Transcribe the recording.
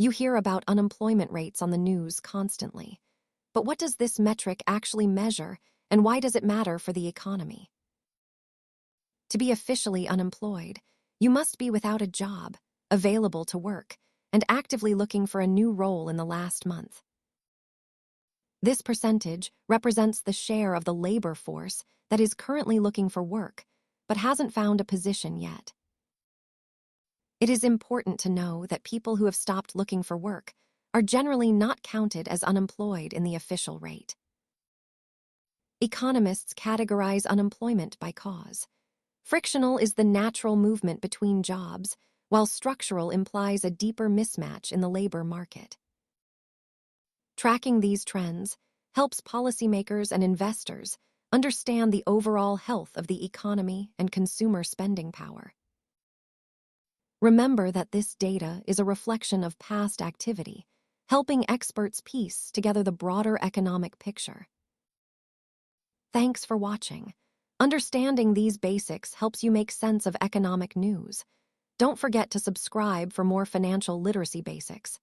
You hear about unemployment rates on the news constantly. But what does this metric actually measure, and why does it matter for the economy? To be officially unemployed, you must be without a job, available to work, and actively looking for a new role in the last month. This percentage represents the share of the labor force that is currently looking for work, but hasn't found a position yet. It is important to know that people who have stopped looking for work are generally not counted as unemployed in the official rate. Economists categorize unemployment by cause. Frictional is the natural movement between jobs, while structural implies a deeper mismatch in the labor market. Tracking these trends helps policymakers and investors understand the overall health of the economy and consumer spending power. Remember that this data is a reflection of past activity, helping experts piece together the broader economic picture. Thanks for watching. Understanding these basics helps you make sense of economic news. Don't forget to subscribe for more financial literacy basics.